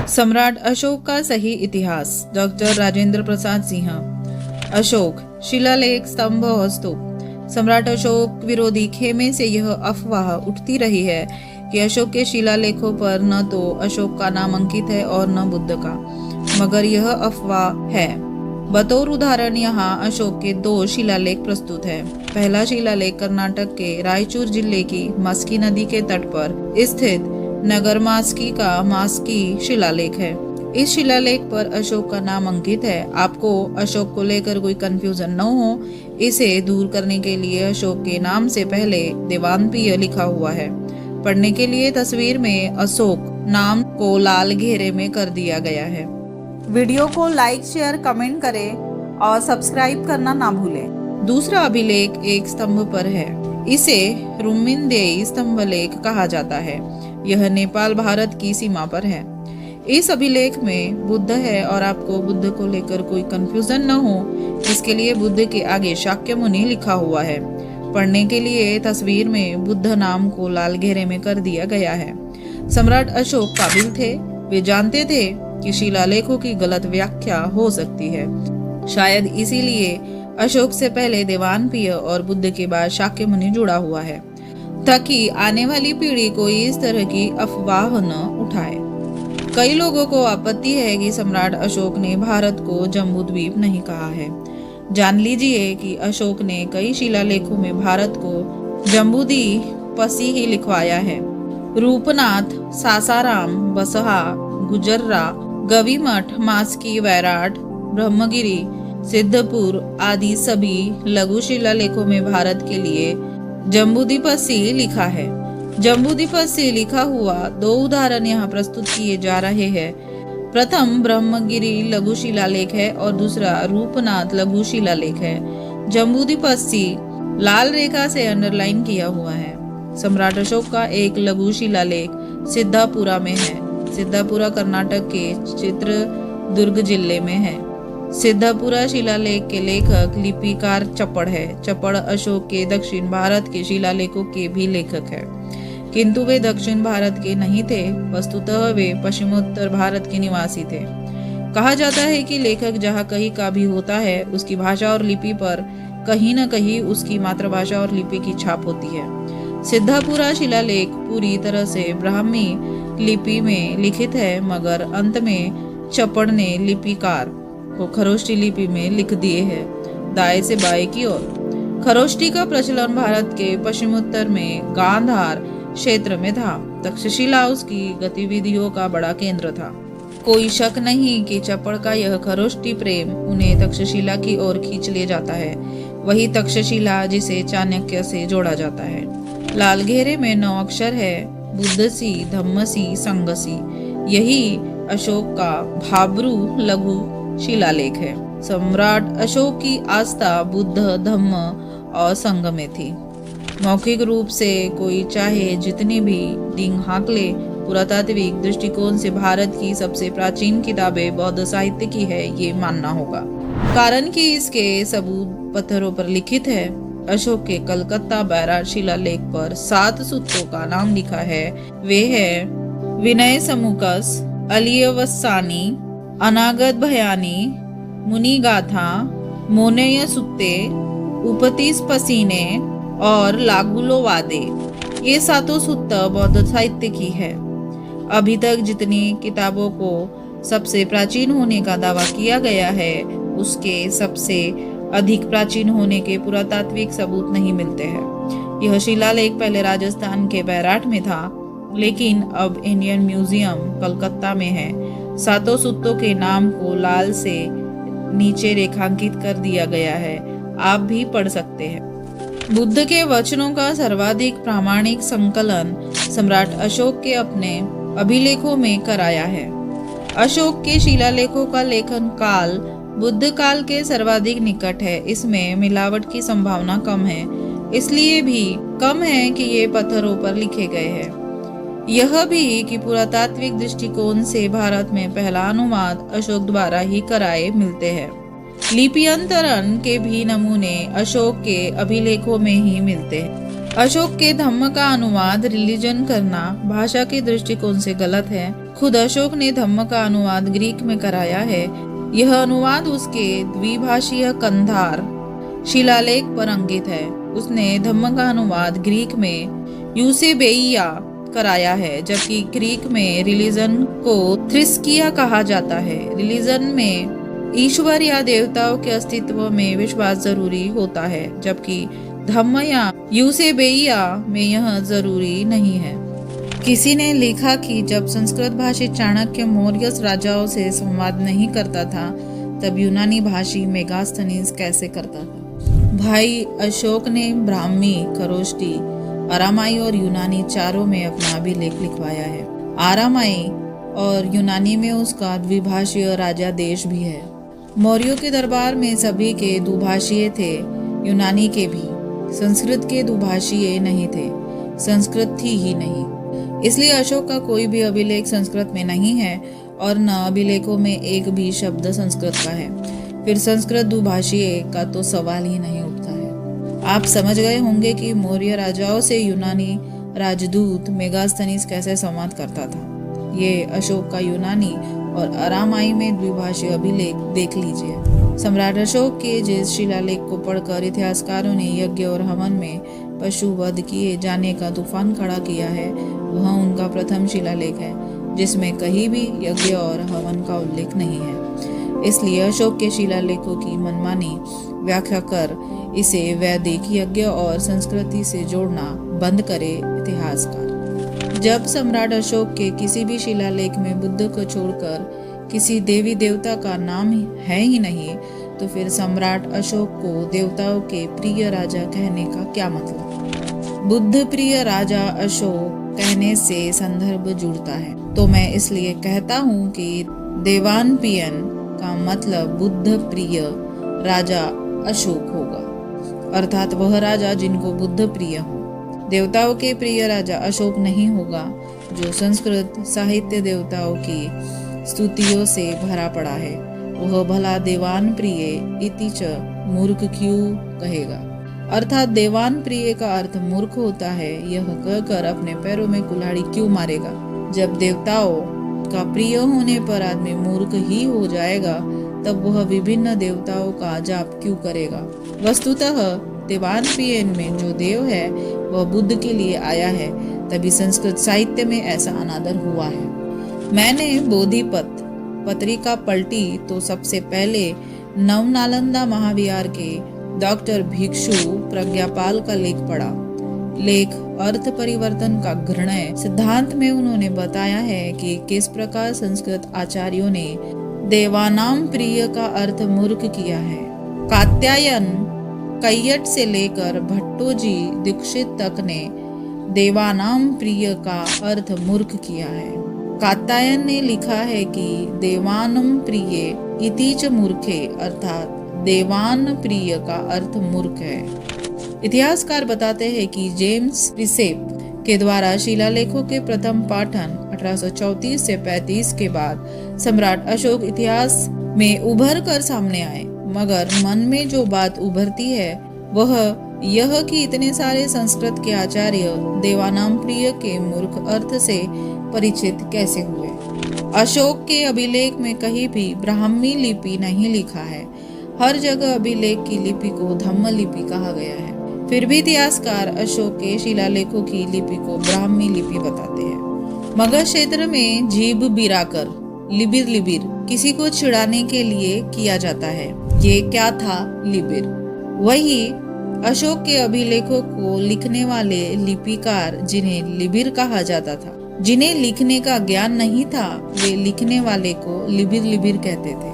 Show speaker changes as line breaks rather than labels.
सम्राट अशोक का सही इतिहास। डॉक्टर राजेंद्र प्रसाद सिंह। अशोक शिलालेख, स्तंभ और स्तूप। सम्राट अशोक विरोधी खेमे से यह अफवाह उठती रही है कि अशोक के शिलालेखों पर न तो अशोक का नाम अंकित है और न बुद्ध का, मगर यह अफवाह है। बतौर उदाहरण यहाँ अशोक के 2 शिलालेख प्रस्तुत है। पहला शिलालेख कर्नाटक के रायचूर जिले की मस्की नदी के तट पर स्थित नगर मास्की का मास्की शिलालेख है। इस शिलालेख पर अशोक का नाम अंकित है। आपको अशोक को लेकर कोई कंफ्यूजन न हो, इसे दूर करने के लिए अशोक के नाम से पहले देवानपीय लिखा हुआ है। पढ़ने के लिए तस्वीर में अशोक नाम को लाल घेरे में कर दिया गया है। वीडियो को लाइक, शेयर, कमेंट करें और सब्सक्राइब करना ना भूलें। दूसरा अभिलेख एक स्तंभ पर है। इसे रुमिनदेई स्तंभलेख कहा जाता है। यह नेपाल भारत की सीमा पर है। इस अभिलेख में बुद्ध है और आपको बुद्ध को लेकर कोई कंफ्यूजन न हो, इसके लिए बुद्ध के आगे शाक्य मुनि लिखा हुआ है। पढ़ने के लिए तस्वीर में बुद्ध नाम को लाल घेरे में कर दिया गया है। सम्राट अशोक काबिल थे। वे जानते थे कि शिलालेखों की गलत व्याख्या हो सकती है। शायद इसीलिए अशोक से पहले देवानपीय और बुद्ध के बाद शाक्य मुनि जुड़ा हुआ है, ताकि आने वाली पीढ़ी कोई इस तरह की अफवाह न उठाए। कई लोगों को आपत्ति है कि सम्राट अशोक ने भारत को जम्बूद्वीप नहीं कहा है। जान लीजिए कि अशोक ने कई शिलालेखों में भारत को जम्बूद्वीपसी ही लिखवाया है। रूपनाथ, सासाराम, बसहा, गुजर्रा, गवीमठ, मास्की, वैराट, ब्रह्मगिरी, सिद्धपुर आदि सभी लघु शिलालेखों में भारत के लिए जम्बूद्वीपसी लिखा है। जम्बूद्वीपसी लिखा हुआ 2 उदाहरण यहाँ प्रस्तुत किए जा रहे हैं। प्रथम ब्रह्मगिरी लघु शिलालेख है और दूसरा रूपनाथ लघु शिलालेख है। जम्बूद्वीपसी लाल रेखा से अंडरलाइन किया हुआ है। सम्राट अशोक का एक लघु शिलालेख सिद्धापुरा में है। सिद्धापुरा कर्नाटक के चित्रदुर्ग जिले में है। सिद्धापुरा शिलालेख के लेखक लिपिकार चपड़ है। चपड़ अशोक के दक्षिण भारत के शिलालेखों के भी लेखक है, किंतु वे दक्षिण भारत के नहीं थे। वस्तुतः वे पश्चिमोत्तर भारत के निवासी थे। कहा जाता है कि लेखक जहाँ कहीं का भी होता है, उसकी भाषा और लिपि पर कहीं न कहीं उसकी मातृभाषा और लिपि की छाप होती है। सिद्धापुरा शिलालेख पूरी तरह से ब्राह्मी लिपि में लिखित है, मगर अंत में चपड़ ने लिपिकार को खरोष्टी लिपि में लिख दिए हैं, दाएं से बाएं की ओर। खरोष्टी का प्रचलन भारत के पश्चिमोत्तर में गांधार क्षेत्र में था। तक्षशिला उसकी गतिविधियों का बड़ा केंद्र था। कोई शक नहीं कि चपड़ का यह खरोष्टी प्रेम उन्हें तक्षशिला की ओर खींच ले जाता है। वही तक्षशिला जिसे चाणक्य से जोड़ा जाता है। लाल घेरे में 9 अक्षर है, बुद्धसी, धम्मसी, संगसी। यही अशोक का भाब्रू लघु शिलालेख है। सम्राट अशोक की आस्था बुद्ध, धम्म और संघ में थी। मौखिक रूप से कोई चाहे जितनी भी डींग हाँक ले, पुरातात्विक दृष्टिकोण से भारत की सबसे प्राचीन किताबें बौद्ध साहित्य की है, ये मानना होगा। कारण कि इसके सबूत पत्थरों पर लिखित है। अशोक के कलकत्ता बैराट शिलालेख पर 7 सूत्रों का नाम लिखा है। वे है विनय समुकस, अलियवसानी, अनागत भयानी, मुनिगाथा, मोनेय सुत्ते, उपतीस पसीने और लागुलो वादे। ये 7 सूत्र बौद्ध साहित्य की है। अभी तक जितनी किताबों को सबसे प्राचीन होने का दावा किया गया है, उसके सबसे अधिक प्राचीन होने के पुरातात्विक सबूत नहीं मिलते हैं। यह शिलालेख पहले राजस्थान के बैराट में था, लेकिन अब इंडियन म्यूजियम कलकत्ता में है। 7 सूत्रों के नाम को लाल से नीचे रेखांकित कर दिया गया है। आप भी पढ़ सकते हैं। बुद्ध के वचनों का सर्वाधिक प्रामाणिक संकलन सम्राट अशोक के अपने अभिलेखों में कराया है। अशोक के शिलालेखों का लेखन काल बुद्ध काल के सर्वाधिक निकट है। इसमें मिलावट की संभावना कम है, इसलिए भी कम है कि ये पत्थरों पर लिखे गए हैं। यह भी कि पुरातात्विक दृष्टिकोण से भारत में पहला अनुवाद अशोक द्वारा ही कराए मिलते हैं। लिप्यंतरण के भी नमूने अशोक के अभिलेखों में ही मिलते हैं। अशोक के धम्म का अनुवाद रिलीजन करना भाषा के दृष्टिकोण से गलत है। खुद अशोक ने धम्म का अनुवाद ग्रीक में कराया है। यह अनुवाद उसके द्विभाषीय कंधार शिलालेख पर अंकित है। उसने धम्म का अनुवाद ग्रीक में यूसेबेइया कराया है, जबकि ग्रीक में रिलीजन को थ्रिस्किया कहा जाता है। रिलीजन में ईश्वर या देवताओं के अस्तित्व में विश्वास जरूरी होता है, जबकि धम्म या यूसेबेइया में यह जरूरी नहीं है। किसी ने लिखा कि जब संस्कृत भाषी चाणक्य मौर्य राजाओं से संवाद नहीं करता था, तब यूनानी भाषी मेगास्थनीज कैसे करता था। भाई अशोक ने ब्राह्मी, खरोष्टी, अरामाई और यूनानी चारों में अपना अभिलेख लिखवाया है। आरामाई और यूनानी में उसका द्विभाषीय राजा देश भी है। मौर्यों के दरबार में सभी के दुभाषीय थे, यूनानी के भी। संस्कृत के दुभाषीय नहीं थे, संस्कृत थी ही नहीं। इसलिए अशोक का कोई भी अभिलेख संस्कृत में नहीं है और न अभिलेखों में एक भी शब्द संस्कृत का है। फिर संस्कृत दुभाषीय का तो सवाल ही नहीं उठता है। आप समझ गए होंगे कि मौर्य राजाओं से यूनानी राजदूत मेगास्थनीज कैसे संवाद करता था। ये अशोक का यूनानी और अरामाई में द्विभाषीय अभिलेख देख लीजिए। सम्राट अशोक के जिस शिलालेख को पढ़कर इतिहासकारों ने यज्ञ और हवन में पशु वध किए जाने का तूफान खड़ा किया है, वह उनका प्रथम शिलालेख है, जिसमें कहीं भी यज्ञ और हवन का उल्लेख नहीं है। इसलिए अशोक के शिलालेखों की मनमानी व्याख्या कर इसे वैदिक यज्ञ और संस्कृति से जोड़ना बंद करे इतिहासकार। जब सम्राट अशोक के किसी भी शिलालेख में बुद्ध को छोड़कर किसी देवी देवता का नाम है ही नहीं, तो फिर सम्राट अशोक को देवताओं के प्रिय राजा कहने का क्या मतलब। बुद्ध प्रिय राजा अशोक कहने से संदर्भ जुड़ता है, तो मैं इसलिए कहता हूँ कि देवानपियन का मतलब बुद्ध प्रिय राजा अशोक होगा, अर्थात वह राजा जिनको बुद्ध प्रिय हो। देवताओं के प्रिय राजा अशोक नहीं होगा, जो संस्कृत साहित्य देवताओं की स्तुतियों से भरा पड़ा है। वह भला देवान प्रिय इति च मूर्ख क्यों कहेगा, अर्थात देवान प्रिय का अर्थ मूर्ख होता है, यह कहकर अपने पैरों में कुल्हाड़ी क्यों मारेगा। जब देवताओं का प्रिय होने पर आदमी मूर्ख ही हो जाएगा, तब वह विभिन्न देवताओं का जाप क्यों करेगा। वस्तुतः देवानपियन में जो देव है वह बुद्ध के लिए आया है, तभी संस्कृत साहित्य में ऐसा अनादर हुआ है। मैंने बोधिपत पत्रिका पलटी तो सबसे पहले नवनालंदा महाविहार के डॉक्टर भिक्षु प्रज्ञापाल का लेख पढ़ा। लेख अर्थ परिवर्तन का घृणय सिद्धांत में उन्होंने बताया है कि किस प्रकार संस्कृत आचार्यों ने देवानाम प्रिय का अर्थ मूर्ख किया है। कात्यायन कैयट से लेकर भट्टोजी दीक्षित तक ने देवानाम प्रिय का अर्थ मूर्ख किया है। कात्यायन ने लिखा है कि देवानम प्रिय इतिच मूर्खे, अर्थात देवान प्रिय का अर्थ मूर्ख है। इतिहासकार बताते हैं कि जेम्स रिसेप के द्वारा शिलालेखों के प्रथम पाठन 1834 से 35 के बाद सम्राट अशोक इतिहास में उभर कर सामने आए, मगर मन में जो बात उभरती है वह यह कि इतने सारे संस्कृत के आचार्य देवानाम प्रिय के मूर्ख अर्थ से परिचित कैसे हुए। अशोक के अभिलेख में कहीं भी ब्राह्मी लिपि नहीं लिखा है, हर जगह अभिलेख की लिपि को धम्म लिपि कहा गया है। फिर भी इतिहासकार अशोक के शिलालेखों की लिपि को ब्राह्मी लिपि बताते हैं। मगध क्षेत्र में जीभ बिराकर लिबिर लिबिर किसी को चिढ़ाने के लिए किया जाता है। ये क्या था लिबिर? वही अशोक के अभिलेखों को लिखने वाले लिपिकार जिन्हें लिबिर कहा जाता था। जिन्हें लिखने का ज्ञान नहीं था वे लिखने वाले को लिबिर लिबिर कहते थे।